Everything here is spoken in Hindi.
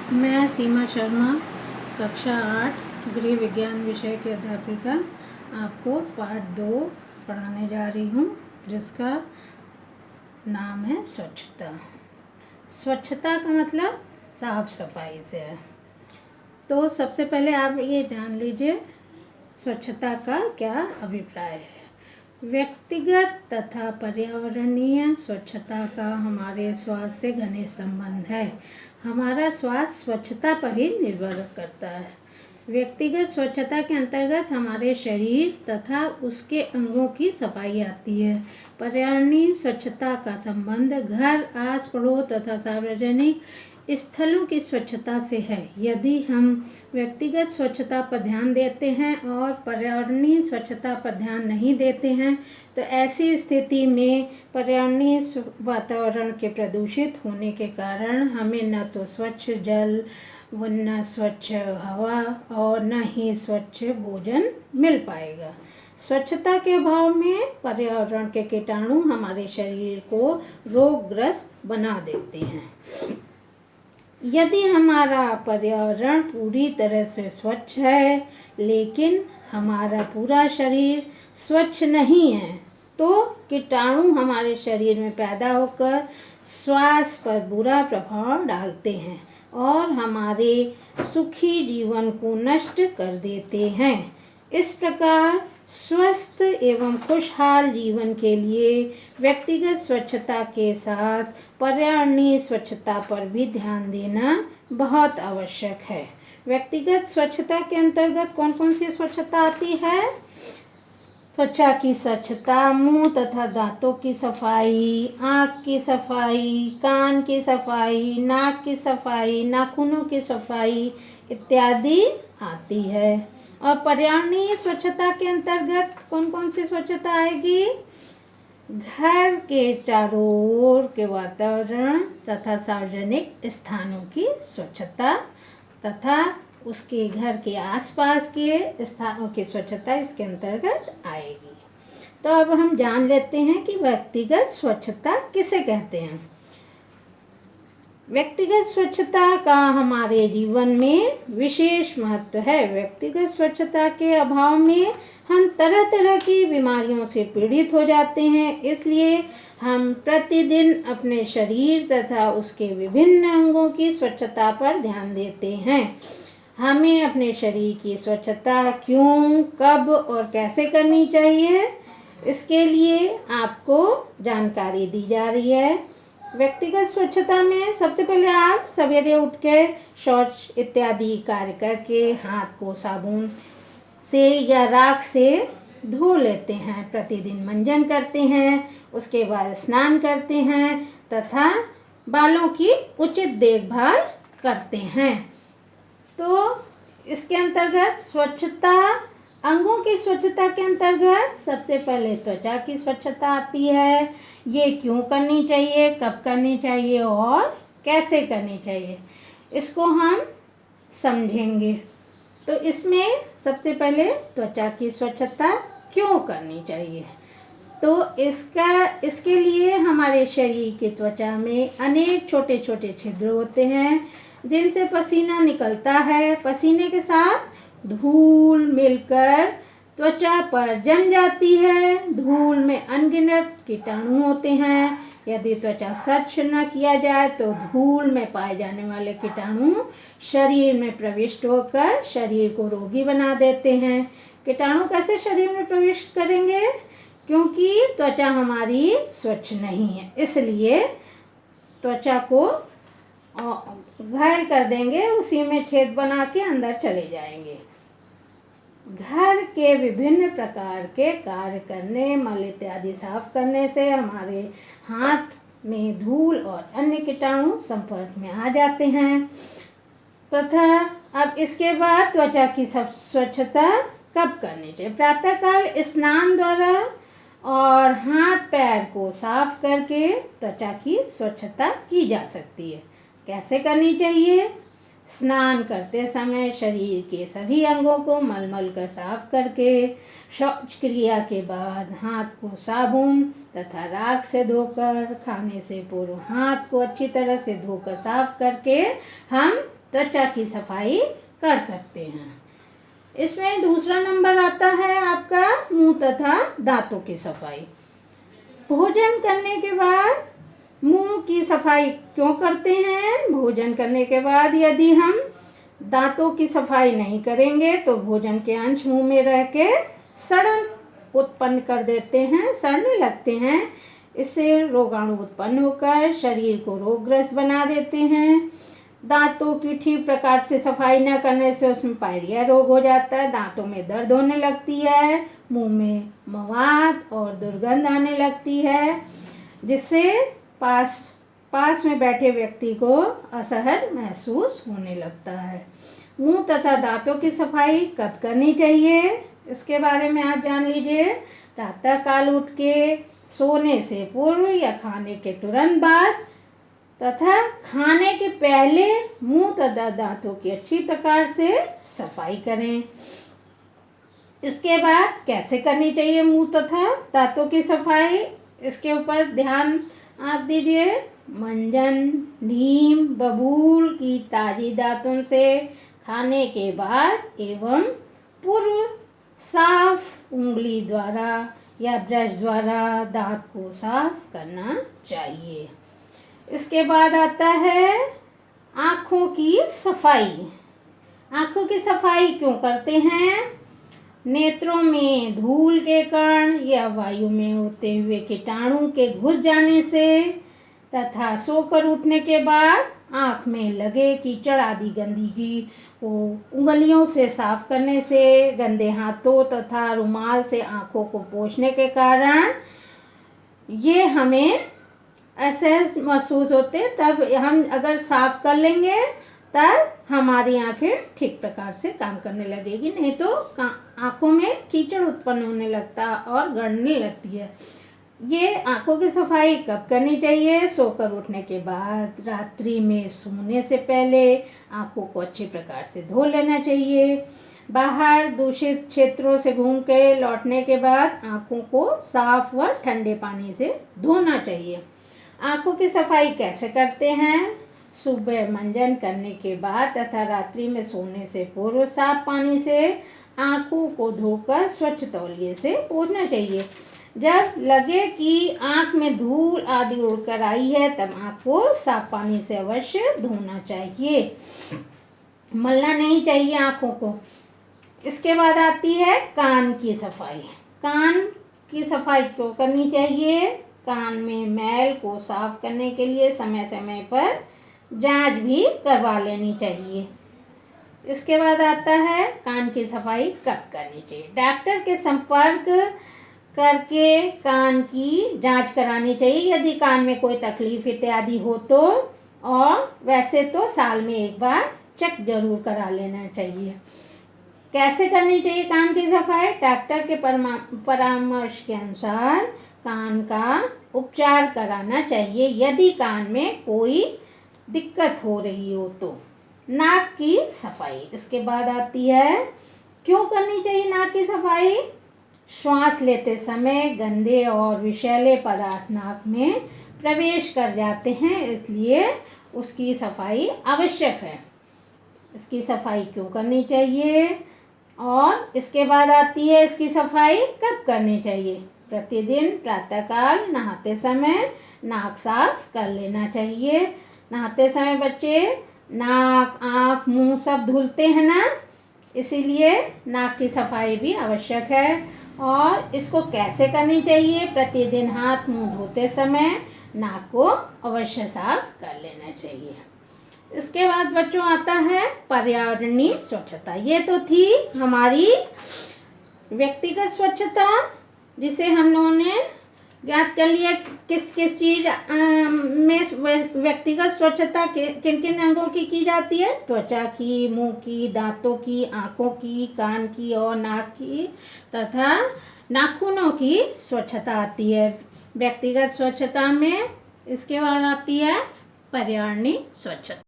मैं सीमा शर्मा, कक्षा 8 गृह विज्ञान विषय की अध्यापिका आपको पाठ 2 पढ़ाने जा रही हूँ, जिसका नाम है स्वच्छता। स्वच्छता का मतलब साफ सफाई से है। तो सबसे पहले आप ये जान लीजिए स्वच्छता का क्या अभिप्राय है। व्यक्तिगत तथा पर्यावरणीय स्वच्छता का हमारे स्वास्थ्य से घनिष्ठ संबंध है। हमारा स्वास्थ्य स्वच्छता पर ही निर्भर करता है। व्यक्तिगत स्वच्छता के अंतर्गत हमारे शरीर तथा उसके अंगों की सफाई आती है। पर्यावरणीय स्वच्छता का संबंध घर, आस पड़ोस तथा सार्वजनिक स्थलों की स्वच्छता से है। यदि हम व्यक्तिगत स्वच्छता पर ध्यान देते हैं और पर्यावरणीय स्वच्छता पर ध्यान नहीं देते हैं तो ऐसी स्थिति में पर्यावरणीय वातावरण के प्रदूषित होने के कारण हमें न तो स्वच्छ जल व न स्वच्छ हवा और न ही स्वच्छ भोजन मिल पाएगा। स्वच्छता के अभाव में पर्यावरण के कीटाणु हमारे शरीर को रोगग्रस्त बना देते हैं। यदि हमारा पर्यावरण पूरी तरह से स्वच्छ है लेकिन हमारा पूरा शरीर स्वच्छ नहीं है तो कीटाणु हमारे शरीर में पैदा होकर स्वास्थ्य पर बुरा प्रभाव डालते हैं और हमारे सुखी जीवन को नष्ट कर देते हैं। इस प्रकार स्वस्थ एवं खुशहाल जीवन के लिए व्यक्तिगत स्वच्छता के साथ पर्यावरणीय स्वच्छता पर भी ध्यान देना बहुत आवश्यक है। व्यक्तिगत स्वच्छता के अंतर्गत कौन कौन सी स्वच्छता आती है? त्वचा की स्वच्छता, मुंह तथा दांतों की सफाई, आँख की सफाई, कान की सफाई, नाक की सफाई, नाखूनों की सफाई इत्यादि आती है। और पर्यावरणीय स्वच्छता के अंतर्गत कौन कौन सी स्वच्छता आएगी? घर के चारों ओर के वातावरण तथा सार्वजनिक स्थानों की स्वच्छता तथा उसके घर के आसपास के स्थानों की स्वच्छता इसके अंतर्गत आएगी। तो अब हम जान लेते हैं कि व्यक्तिगत स्वच्छता किसे कहते हैं। व्यक्तिगत स्वच्छता का हमारे जीवन में विशेष महत्व है। व्यक्तिगत स्वच्छता के अभाव में हम तरह तरह की बीमारियों से पीड़ित हो जाते हैं। इसलिए हम प्रतिदिन अपने शरीर तथा उसके विभिन्न अंगों की स्वच्छता पर ध्यान देते हैं। हमें अपने शरीर की स्वच्छता क्यों, कब और कैसे करनी चाहिए, इसके लिए आपको जानकारी दी जा रही है। व्यक्तिगत स्वच्छता में सबसे पहले आप सवेरे उठ के शौच इत्यादि कार्य करके हाथ को साबुन से या राख से धो लेते हैं। प्रतिदिन मंजन करते हैं, उसके बाद स्नान करते हैं तथा बालों की उचित देखभाल करते हैं। तो इसके अंतर्गत स्वच्छता, अंगों की स्वच्छता के अंतर्गत सबसे पहले त्वचा की स्वच्छता आती है। ये क्यों करनी चाहिए, कब करनी चाहिए और कैसे करनी चाहिए, इसको हम समझेंगे। तो इसमें सबसे पहले त्वचा की स्वच्छता क्यों करनी चाहिए, तो इसके लिए हमारे शरीर की त्वचा में अनेक छोटे छोटे छिद्र होते हैं जिनसे पसीना निकलता है। पसीने के साथ धूल मिलकर त्वचा पर जम जाती है। धूल में अनगिनत कीटाणु होते हैं। यदि त्वचा स्वच्छ न किया जाए तो धूल में पाए जाने वाले कीटाणु शरीर में प्रविष्ट होकर शरीर को रोगी बना देते हैं। कीटाणु कैसे शरीर में प्रवेश करेंगे? क्योंकि त्वचा हमारी स्वच्छ नहीं है, इसलिए त्वचा को घायल कर देंगे, उसी में छेद बना के अंदर चले जाएंगे। घर के विभिन्न प्रकार के कार्य करने, मल इत्यादि साफ करने से हमारे हाथ में धूल और अन्य कीटाणु संपर्क में आ जाते हैं। तथा अब इसके बाद त्वचा की स्वच्छता कब करनी चाहिए? प्रातःकाल स्नान द्वारा और हाथ पैर को साफ करके त्वचा की स्वच्छता की जा सकती है। कैसे करनी चाहिए? स्नान करते समय शरीर के सभी अंगों को मल कर साफ करके शौच क्रिया के बाद हाथ को साबुन तथा राख से धोकर, खाने से पूर्व हाथ को अच्छी तरह से धोकर साफ करके हम त्वचा की सफाई कर सकते हैं। इसमें दूसरा नंबर आता है आपका मुंह तथा दांतों की सफाई। भोजन करने के बाद मुंह की सफाई क्यों करते हैं? भोजन करने के बाद यदि हम दांतों की सफाई नहीं करेंगे तो भोजन के अंश मुंह में रह के सड़न उत्पन्न कर देते हैं, सड़ने लगते हैं। इससे रोगाणु उत्पन्न होकर शरीर को रोगग्रस्त बना देते हैं। दांतों की ठीक प्रकार से सफाई न करने से उसमें पायरिया रोग हो जाता है, दांतों में दर्द होने लगती है, मुंह में मवाद और दुर्गंध आने लगती है, जिससे पास में बैठे व्यक्ति को असहज महसूस होने लगता है। मुंह तथा दांतों की सफाई कब करनी चाहिए, इसके बारे में आप जान लीजिए। प्रातःकाल उठ के सोने से पूर्व या खाने के तुरंत बाद तथा खाने के पहले मुंह तथा दांतों की अच्छी प्रकार से सफाई करें। इसके बाद कैसे करनी चाहिए मुंह तथा दांतों की सफाई, इसके ऊपर ध्यान आप दीजिए। मंजन, नीम, बबूल की ताज़ी दांतों से खाने के बाद एवं पूर्व साफ उंगली द्वारा या ब्रश द्वारा दांत को साफ करना चाहिए। इसके बाद आता है आँखों की सफाई। आँखों की सफाई क्यों करते हैं? नेत्रों में धूल के कण या वायु में उड़ते हुए कीटाणु के घुस जाने से तथा सोकर उठने के बाद आँख में लगे कीचड़ आदि गंदगी को उंगलियों से साफ करने से, गंदे हाथों तथा रुमाल से आँखों को पोंछने के कारण ये हमें असहज महसूस होते, तब हम अगर साफ कर लेंगे तब हमारी आंखें ठीक प्रकार से काम करने लगेगी, नहीं तो आंखों में कीचड़ उत्पन्न होने लगता और गड़ने लगती है। ये आंखों की सफाई कब करनी चाहिए? सोकर उठने के बाद, रात्रि में सोने से पहले आंखों को अच्छे प्रकार से धो लेना चाहिए। बाहर दूषित क्षेत्रों से घूम के लौटने के बाद आंखों को साफ व ठंडे पानी से धोना चाहिए। आंखों की सफाई कैसे करते हैं? सुबह मंजन करने के बाद तथा रात्रि में सोने से पूर्व साफ पानी से आंखों को धोकर स्वच्छ तौलिए से पोंछना चाहिए। जब लगे कि आंख में धूल आदि उड़कर आई है तब आंख को साफ पानी से अवश्य धोना चाहिए, मलना नहीं चाहिए आंखों को। इसके बाद आती है कान की सफाई। कान की सफाई क्यों करनी चाहिए? कान में मैल को साफ करने के लिए समय समय पर जांच भी करवा लेनी चाहिए। इसके बाद आता है कान की सफाई कब करनी चाहिए। डॉक्टर के संपर्क करके कान की जांच करानी चाहिए यदि कान में कोई तकलीफ इत्यादि हो तो, और वैसे तो साल में एक बार चेक जरूर करा लेना चाहिए। कैसे करनी चाहिए कान की सफाई? डॉक्टर के परामर्श के अनुसार कान का उपचार कराना चाहिए यदि कान में कोई दिक्कत हो रही हो तो। नाक की सफाई, इसके बाद आती है क्यों करनी चाहिए नाक की सफाई? श्वास लेते समय गंदे और विषैले पदार्थ नाक में प्रवेश कर जाते हैं, इसलिए उसकी सफाई आवश्यक है। इसकी सफाई क्यों करनी चाहिए? और इसके बाद आती है इसकी सफाई कब करनी चाहिए। प्रतिदिन प्रातःकाल नहाते समय नाक साफ कर लेना चाहिए। नहाते समय बच्चे नाक, आँख, मुंह सब धुलते हैं ना, इसीलिए नाक की सफाई भी आवश्यक है। और इसको कैसे करनी चाहिए? प्रतिदिन हाथ मुंह धोते समय नाक को अवश्य साफ कर लेना चाहिए। इसके बाद बच्चों आता है पर्यावरणीय स्वच्छता। ये तो थी हमारी व्यक्तिगत स्वच्छता, जिसे हम लोगों ने ज्ञात कर लिया किस किस चीज़ में व्यक्तिगत स्वच्छता किन किन अंगों की जाती है। त्वचा की, मुंह की, दांतों की, आँखों की, कान की और नाक की तथा नाखूनों की स्वच्छता आती है व्यक्तिगत स्वच्छता में। इसके बाद आती है पर्यावरणीय स्वच्छता।